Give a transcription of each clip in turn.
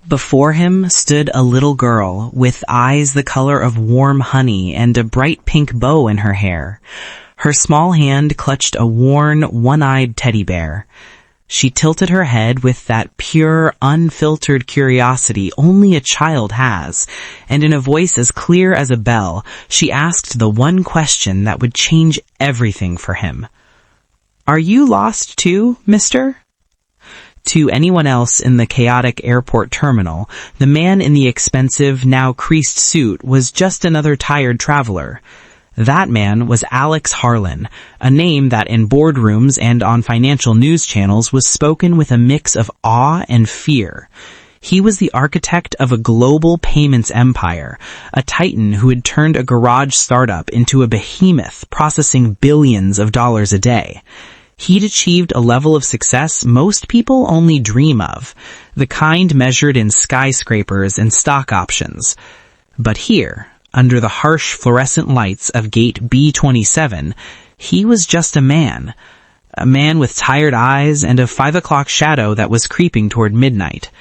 Before him stood a little girl with eyes the color of warm honey and a bright pink bow in her hair. Her small hand clutched a worn, one-eyed teddy bear. She tilted her head with that pure, unfiltered curiosity only a child has, and in a voice as clear as a bell, she asked the one question that would change everything for him. "Are you lost too, mister?" To anyone else in the chaotic airport terminal, the man in the expensive, now creased suit was just another tired traveler. That man was Alex Harlan, a name that in boardrooms and on financial news channels was spoken with a mix of awe and fear. He was the architect of a global payments empire, a titan who had turned a garage startup into a behemoth processing billions of dollars a day. He'd achieved a level of success most people only dream of, the kind measured in skyscrapers and stock options. But here, under the harsh fluorescent lights of gate B27, he was just a man with tired eyes and a 5 o'clock shadow that was creeping toward midnight.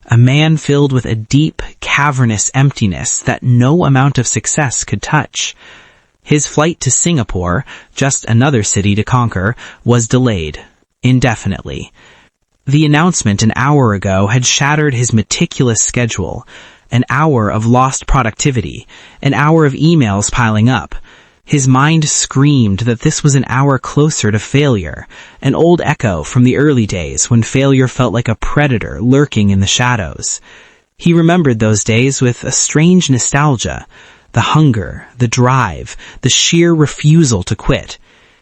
A man filled with a deep, cavernous emptiness that no amount of success could touch. His flight to Singapore, just another city to conquer, was delayed, indefinitely. The announcement an hour ago had shattered his meticulous schedule, an hour of lost productivity, an hour of emails piling up. His mind screamed that this was an hour closer to failure, an old echo from the early days when failure felt like a predator lurking in the shadows. He remembered those days with a strange nostalgia. The hunger, the drive, the sheer refusal to quit.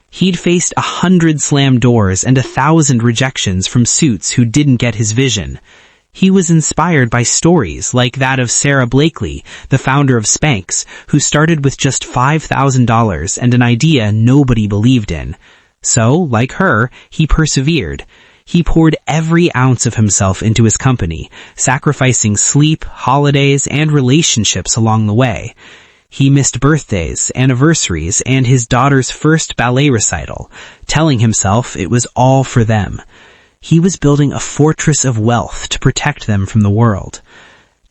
He'd faced 100 slammed doors and 1,000 rejections from suits who didn't get his vision. He was inspired by stories like that of Sarah Blakely, the founder of Spanx, who started with just $5,000 and an idea nobody believed in. So, like her, he persevered. He poured every ounce of himself into his company, sacrificing sleep, holidays, and relationships along the way. He missed birthdays, anniversaries, and his daughter's first ballet recital, telling himself it was all for them. He was building a fortress of wealth to protect them from the world.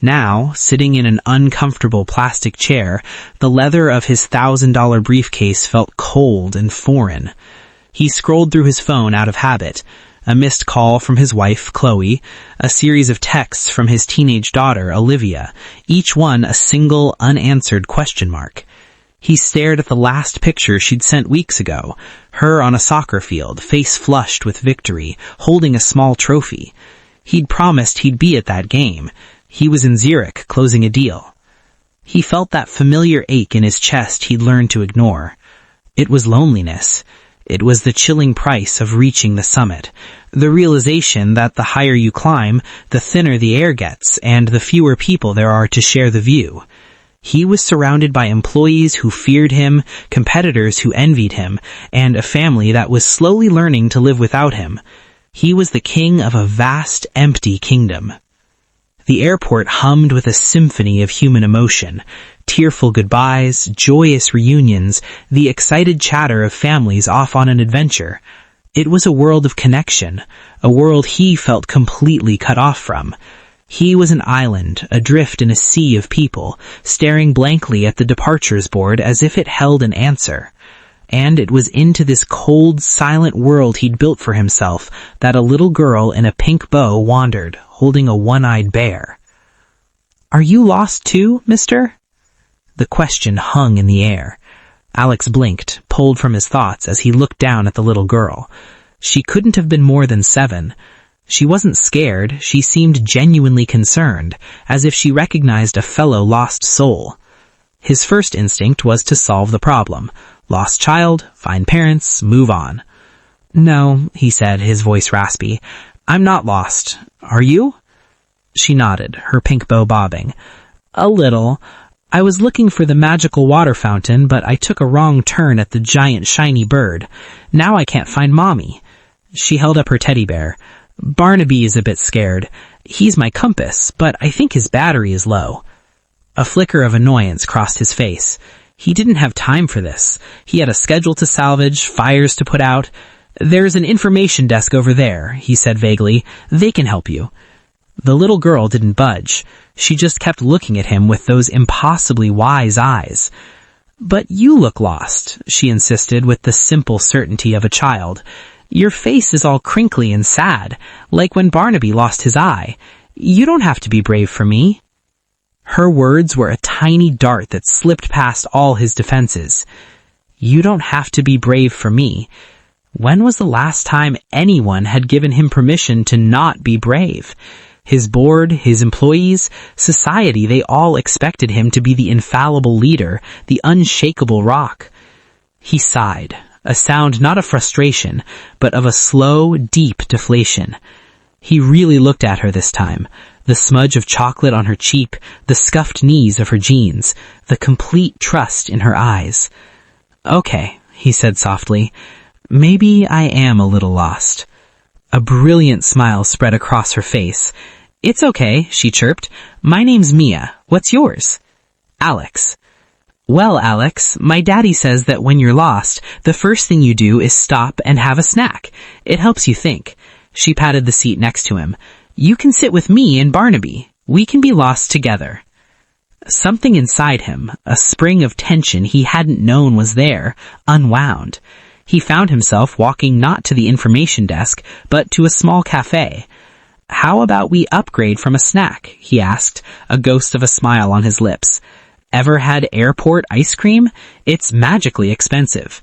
Now, sitting in an uncomfortable plastic chair, the leather of his $1,000 briefcase felt cold and foreign. He scrolled through his phone out of habit. A missed call from his wife, Chloe, a series of texts from his teenage daughter, Olivia, each one a single, unanswered question mark. He stared at the last picture she'd sent weeks ago, her on a soccer field, face flushed with victory, holding a small trophy. He'd promised he'd be at that game. He was in Zurich, closing a deal. He felt that familiar ache in his chest he'd learned to ignore. It was loneliness. It was the chilling price of reaching the summit, the realization that the higher you climb, the thinner the air gets, and the fewer people there are to share the view. He was surrounded by employees who feared him, competitors who envied him, and a family that was slowly learning to live without him. He was the king of a vast, empty kingdom. The airport hummed with a symphony of human emotion, tearful goodbyes, joyous reunions, the excited chatter of families off on an adventure. It was a world of connection, a world he felt completely cut off from. He was an island, adrift in a sea of people, staring blankly at the departures board as if it held an answer. And it was into this cold, silent world he'd built for himself that a little girl in a pink bow wandered, holding a one-eyed bear. "Are you lost too, mister?" The question hung in the air. Alex blinked, pulled from his thoughts as he looked down at the little girl. She couldn't have been more than 7. She wasn't scared, she seemed genuinely concerned, as if she recognized a fellow lost soul. His first instinct was to solve the problem. Lost child, find parents, move on. "No," he said, his voice raspy. "I'm not lost. Are you?" She nodded, her pink bow bobbing. "A little. I was looking for the magical water fountain, but I took a wrong turn at the giant shiny bird. Now I can't find Mommy." She held up her teddy bear. "Barnaby is a bit scared. He's my compass, but I think his battery is low." A flicker of annoyance crossed his face. He didn't have time for this. He had a schedule to salvage, fires to put out. "There's an information desk over there," he said vaguely. "They can help you." The little girl didn't budge. She just kept looking at him with those impossibly wise eyes. "But you look lost," she insisted with the simple certainty of a child. "Your face is all crinkly and sad, like when Barnaby lost his eye. You don't have to be brave for me." Her words were a tiny dart that slipped past all his defenses. You don't have to be brave for me. When was the last time anyone had given him permission to not be brave? His board, his employees, society, they all expected him to be the infallible leader, the unshakable rock. He sighed, a sound not of frustration, but of a slow, deep deflation. He really looked at her this time. The smudge of chocolate on her cheek, the scuffed knees of her jeans, the complete trust in her eyes. "Okay," he said softly, "maybe I am a little lost." A brilliant smile spread across her face. "It's okay," she chirped. "My name's Mia. What's yours?" "Alex." "Well, Alex, my daddy says that when you're lost, the first thing you do is stop and have a snack. It helps you think." She patted the seat next to him. "You can sit with me and Barnaby. We can be lost together." Something inside him, a spring of tension he hadn't known was there, unwound. He found himself walking not to the information desk, but to a small cafe. "How about we upgrade from a snack?" he asked, a ghost of a smile on his lips. "Ever had airport ice cream? It's magically expensive."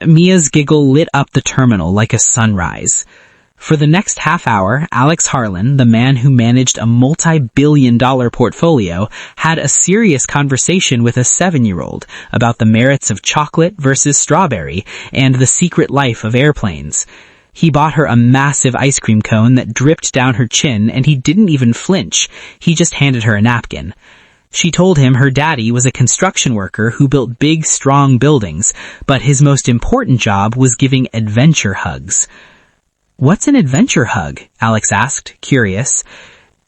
Mia's giggle lit up the terminal like a sunrise. For the next half hour, Alex Harlan, the man who managed a multi-billion-dollar portfolio, had a serious conversation with a 7-year-old about the merits of chocolate versus strawberry and the secret life of airplanes. He bought her a massive ice cream cone that dripped down her chin, and he didn't even flinch. He just handed her a napkin. She told him her daddy was a construction worker who built big, strong buildings, but his most important job was giving adventure hugs. "What's an adventure hug?" Alex asked, curious.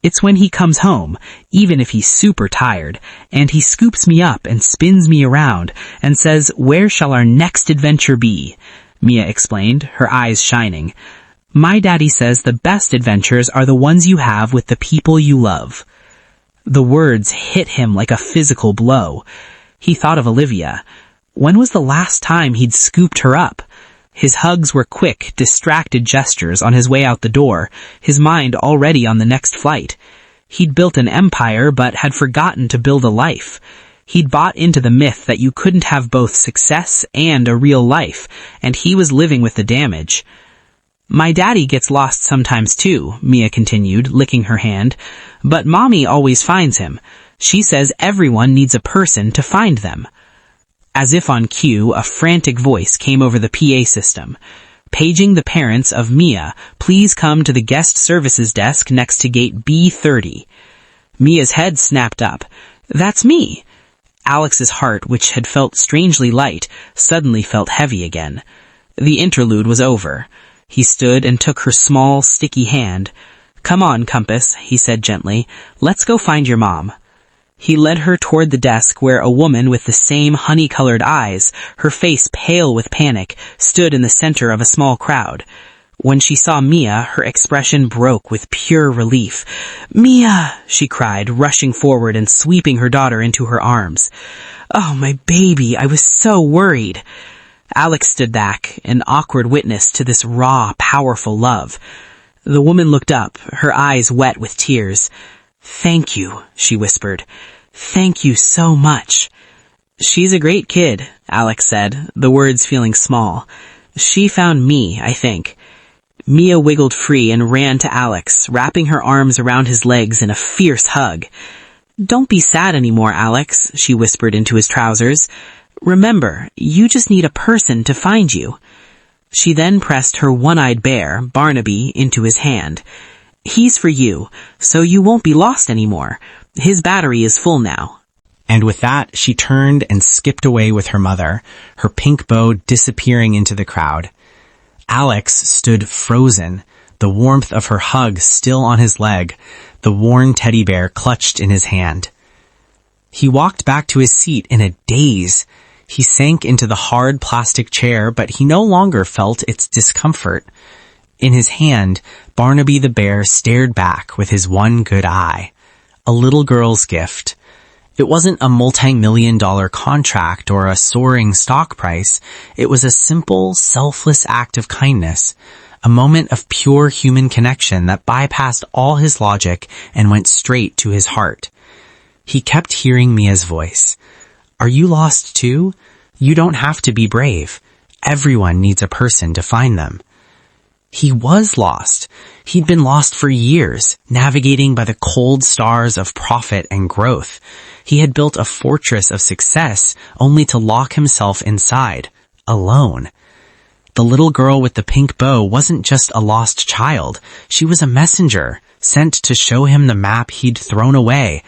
"It's when he comes home, even if he's super tired, and he scoops me up and spins me around and says, 'Where shall our next adventure be?'" Mia explained, her eyes shining. "My daddy says the best adventures are the ones you have with the people you love." The words hit him like a physical blow. He thought of Olivia. When was the last time he'd scooped her up? His hugs were quick, distracted gestures on his way out the door, his mind already on the next flight. He'd built an empire, but had forgotten to build a life. He'd bought into the myth that you couldn't have both success and a real life, and he was living with the damage. "My daddy gets lost sometimes too," Mia continued, licking her hand, "but Mommy always finds him. She says everyone needs a person to find them." As if on cue, a frantic voice came over the PA system. "Paging the parents of Mia, please come to the guest services desk next to gate B30. Mia's head snapped up. "That's me." Alex's heart, which had felt strangely light, suddenly felt heavy again. The interlude was over. He stood and took her small, sticky hand. "Come on, Compass," he said gently. "Let's go find your mom." He led her toward the desk where a woman with the same honey-colored eyes, her face pale with panic, stood in the center of a small crowd. When she saw Mia, her expression broke with pure relief. "Mia!" she cried, rushing forward and sweeping her daughter into her arms. "Oh, my baby, I was so worried." Alex stood back, an awkward witness to this raw, powerful love. The woman looked up, her eyes wet with tears. "Thank you," she whispered. "Thank you so much." "She's a great kid," Alex said, the words feeling small. "She found me, I think." Mia wiggled free and ran to Alex, wrapping her arms around his legs in a fierce hug. "Don't be sad anymore, Alex," she whispered into his trousers. "Remember, you just need a person to find you." She then pressed her one-eyed bear, Barnaby, into his hand. "He's for you, so you won't be lost anymore. His battery is full now." And with that, she turned and skipped away with her mother, her pink bow disappearing into the crowd. Alex stood frozen, the warmth of her hug still on his leg, the worn teddy bear clutched in his hand. He walked back to his seat in a daze. He sank into the hard plastic chair, but he no longer felt its discomfort. In his hand, Barnaby the bear stared back with his one good eye. A little girl's gift. It wasn't a multi-million-dollar contract or a soaring stock price. It was a simple, selfless act of kindness. A moment of pure human connection that bypassed all his logic and went straight to his heart. He kept hearing Mia's voice. Are you lost too? You don't have to be brave. Everyone needs a person to find them. He was lost. He'd been lost for years, navigating by the cold stars of profit and growth. He had built a fortress of success only to lock himself inside, alone. The little girl with the pink bow wasn't just a lost child. She was a messenger, sent to show him the map he'd thrown away.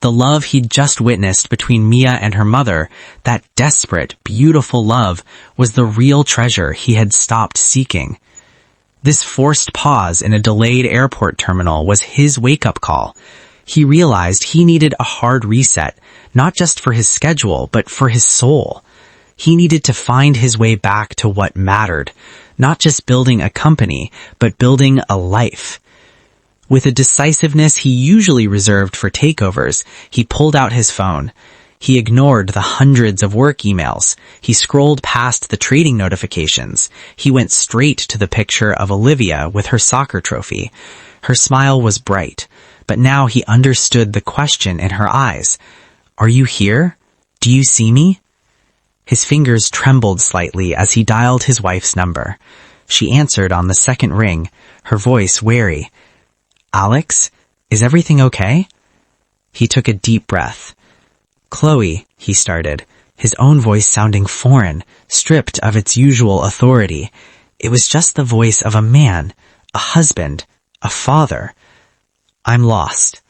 The love he'd just witnessed between Mia and her mother, that desperate, beautiful love, was the real treasure he had stopped seeking. This forced pause in a delayed airport terminal was his wake-up call. He realized he needed a hard reset, not just for his schedule, but for his soul. He needed to find his way back to what mattered, not just building a company, but building a life. With a decisiveness he usually reserved for takeovers, he pulled out his phone. He ignored the hundreds of work emails. He scrolled past the trading notifications. He went straight to the picture of Olivia with her soccer trophy. Her smile was bright, but now he understood the question in her eyes. Are you here? Do you see me? His fingers trembled slightly as he dialed his wife's number. She answered on the second ring, her voice wary. Alex, is everything okay? He took a deep breath. Chloe, he started, his own voice sounding foreign, stripped of its usual authority. It was just the voice of a man, a husband, a father. I'm lost.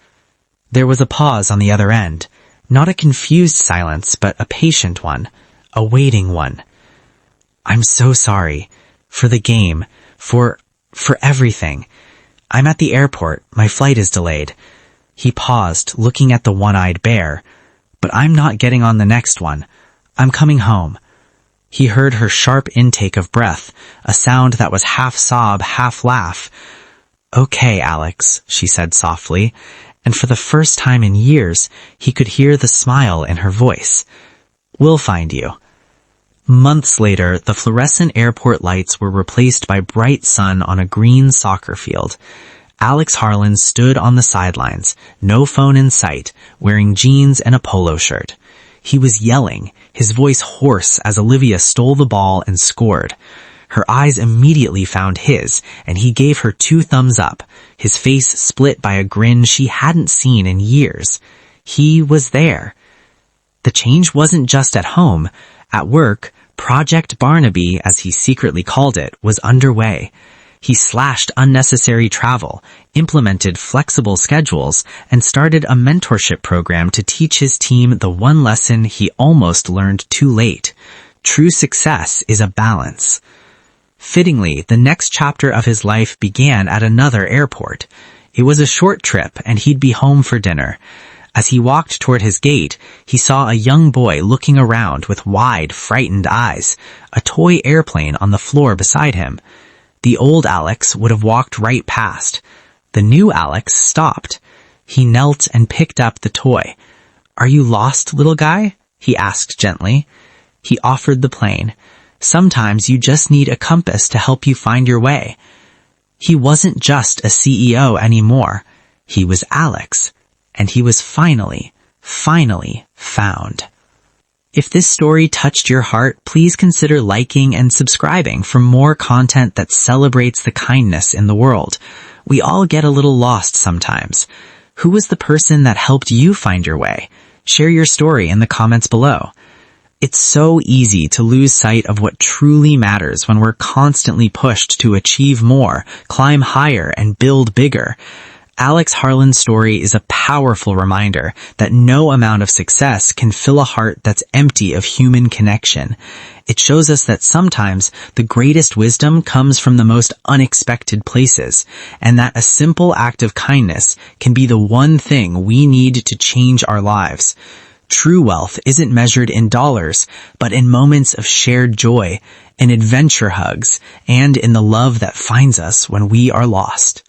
There was a pause on the other end, not a confused silence, but a patient one, a waiting one. I'm so sorry. For the game. For everything. I'm at the airport. My flight is delayed. He paused, looking at the one-eyed bear. But I'm not getting on the next one. I'm coming home. He heard her sharp intake of breath, a sound that was half sob, half laugh. Okay, Alex, she said softly, and for the first time in years, he could hear the smile in her voice. We'll find you. Months later, the fluorescent airport lights were replaced by bright sun on a green soccer field. Alex Harlan stood on the sidelines, no phone in sight, wearing jeans and a polo shirt. He was yelling, his voice hoarse as Olivia stole the ball and scored. Her eyes immediately found his, and he gave her 2 thumbs up, his face split by a grin she hadn't seen in years. He was there. The change wasn't just at home. At work, Project Barnaby, as he secretly called it, was underway. He slashed unnecessary travel, implemented flexible schedules, and started a mentorship program to teach his team the one lesson he almost learned too late. True success is a balance. Fittingly, the next chapter of his life began at another airport. It was a short trip, and he'd be home for dinner. As he walked toward his gate, he saw a young boy looking around with wide, frightened eyes, a toy airplane on the floor beside him. The old Alex would have walked right past. The new Alex stopped. He knelt and picked up the toy. Are you lost, little guy? He asked gently. He offered the plane. Sometimes you just need a compass to help you find your way. He wasn't just a CEO anymore. He was Alex. And he was finally found. If this story touched your heart, please consider liking and subscribing for more content that celebrates the kindness in the world. We all get a little lost sometimes. Who was the person that helped you find your way? Share your story in the comments below. It's so easy to lose sight of what truly matters when we're constantly pushed to achieve more, climb higher, and build bigger. Alex Harlan's story is a powerful reminder that no amount of success can fill a heart that's empty of human connection. It shows us that sometimes the greatest wisdom comes from the most unexpected places, and that a simple act of kindness can be the one thing we need to change our lives. True wealth isn't measured in dollars, but in moments of shared joy, in adventure hugs, and in the love that finds us when we are lost.